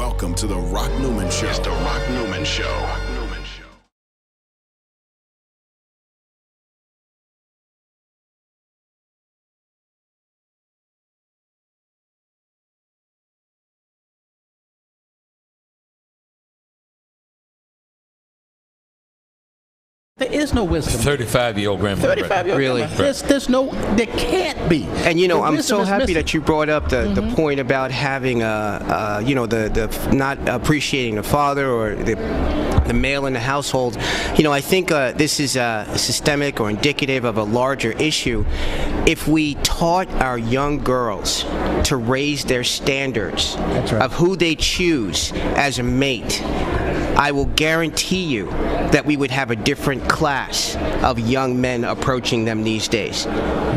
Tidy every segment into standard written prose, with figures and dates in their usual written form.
Welcome to the Rock Newman Show. It's the Rock Newman Show. There is no wisdom. 35-year-old grandmother. 35-year-old Really? grandmother. There's no, there can't be. And you know, The I'm wisdom so is happy missing. that you brought up the point about having the not appreciating the father or the male in the household. You know, I think this is systemic or indicative of a larger issue. If we taught our young girls to raise their standards of who they choose as a mate, I will guarantee you that we would have a different class of young men approaching them these days.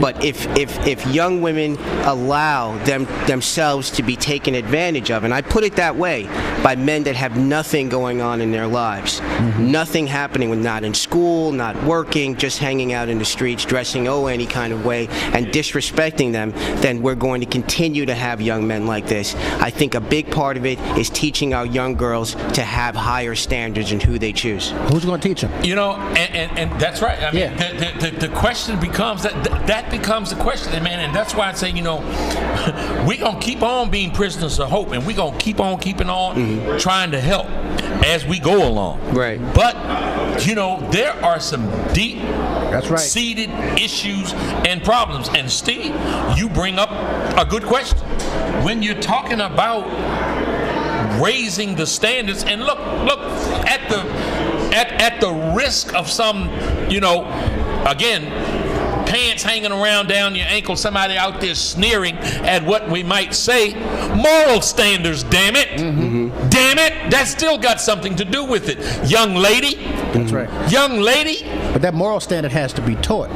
But if young women allow themselves to be taken advantage of, and I put it that way, by men that have nothing going on in their lives, nothing happening, with not in school, not working, just hanging out in the streets, dressing any kind of way, and disrespecting them, then we're going to continue to have young men like this. I think a big part of it is teaching our young girls to have higher standards in who they choose. Who's going to teach them? You know, and that's right. I mean, the question becomes that becomes the question, man, and that's why I say, you know, we're gonna keep on being prisoners of hope, and we're gonna keep on keeping on trying to help as we go along. Right. But you know, there are some deep, seated issues and problems. And Steve, you bring up a good question when you're talking about raising the standards. And look at the risk of some, you know, again, pants hanging around down your ankle, somebody out there sneering at what we might say, moral standards, damn it. Damn it, that still got something to do with it. Young lady. That's right. Young lady. But that moral standard has to be taught.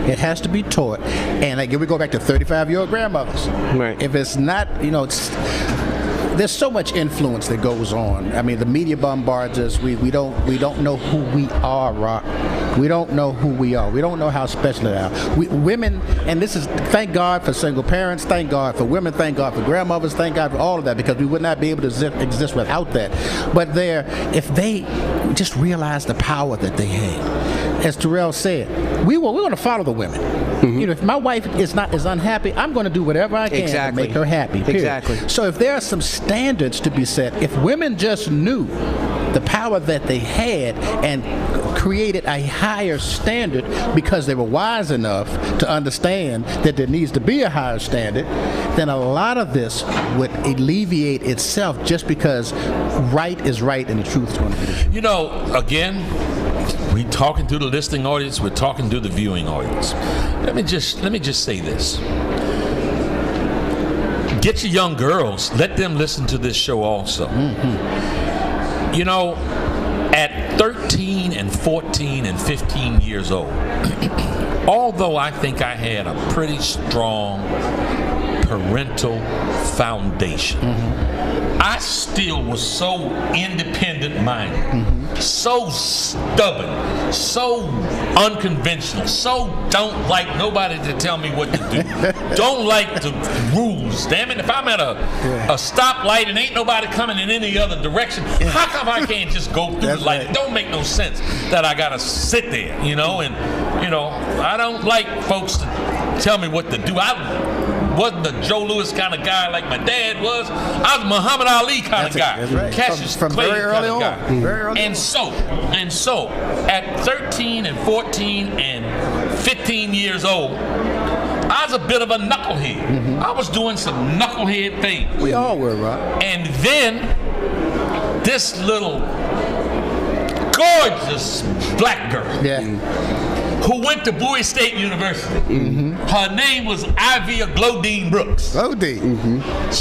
It has to be taught. And like, if we go back to 35-year-old grandmothers, if it's not, you know, there's so much influence that goes on. I mean, the media bombards us. We don't know who we are, Rock. We don't know who we are. We don't know how special they are. Women, and this is, thank God for single parents, thank God for women, thank God for grandmothers, thank God for all of that, because we would not be able to exist without that. But if they just realize the power that they have, as Terrell said, we're going to follow the women. You know, if my wife is unhappy, I'm going to do whatever I can to make her happy. Period. Exactly. So if there are some standards to be set, if women just knew the power that they had and created a higher standard because they were wise enough to understand that there needs to be a higher standard, then a lot of this would alleviate itself, just because right is right and the truth is going to be the truth. You know, again, we're talking to the listening audience, we're talking to the viewing audience. Let me just say this. Get your young girls, let them listen to this show also. You know, at 13 and 14 and 15 years old, although I think I had a pretty strong parental foundation, I still was so independent-minded, so stubborn, so unconventional, so don't like nobody to tell me what to do, don't like the rules. Damn it, if I'm at a stoplight and ain't nobody coming in any other direction, how come I can't just go through the light? It don't make no sense that I gotta sit there, you know, and, you know, I don't like folks to tell me what to do. I wasn't the Joe Louis kind of guy like my dad was. I was a Muhammad Ali kind of guy. That's right. Cassius From Clay very early kind of on. guy. Very early And so, at 13 and 14 and 15 years old, I was a bit of a knucklehead. I was doing some knucklehead things. We all were, Rock. And then this little gorgeous black girl who went to Bowie State University. Her name was Ivy Glodine Brooks.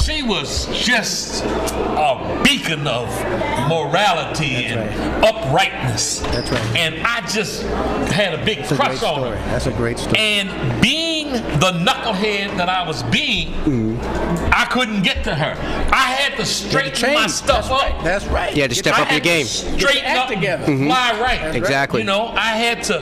She was just a beacon of morality and uprightness. That's right. And I just had a big crush on her. That's a great story. And being being the knucklehead that I was being, I couldn't get to her. I had to straighten my stuff up. That's right. You had to step up your game. Straighten up, together. fly right. Exactly. You know, I had to,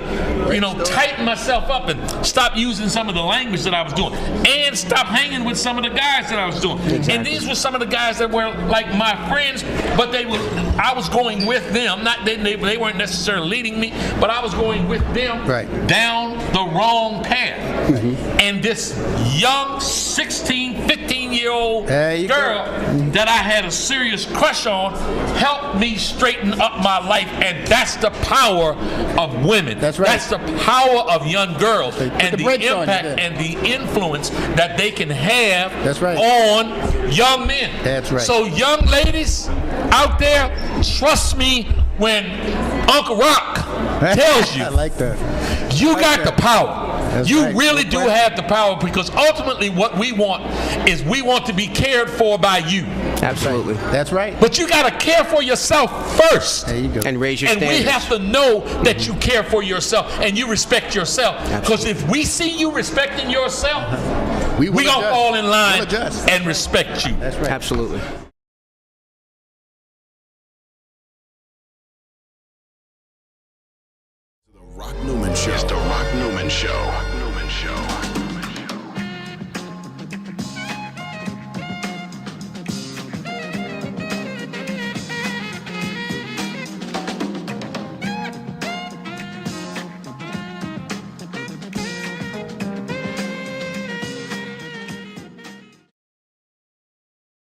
tighten myself up and stop using some of the language that I was doing, and stop hanging with some of the guys that I was doing. Exactly. And these were some of the guys that were like my friends, but I was going with them. Not they weren't necessarily leading me, but I was going with them down the wrong path. And this young 16, 15-year-old girl that I had a serious crush on helped me straighten up my life, and that's the power of women. That's right. That's the power of young girls, and the the impact and the influence that they can have on young men. That's right. So young ladies out there, trust me when Uncle Rock tells you I like that. you got the power. That's you right. really do have the power, because ultimately what we want is we want to be cared for by you. Absolutely. That's right. But you got to care for yourself first. There you go. And raise your And standards. we have to know that you care for yourself and you respect yourself. Because if we see you respecting yourself, we going to fall in line and respect you. That's right. Absolutely. The Rock Newman Show. It's the Rock Newman Show.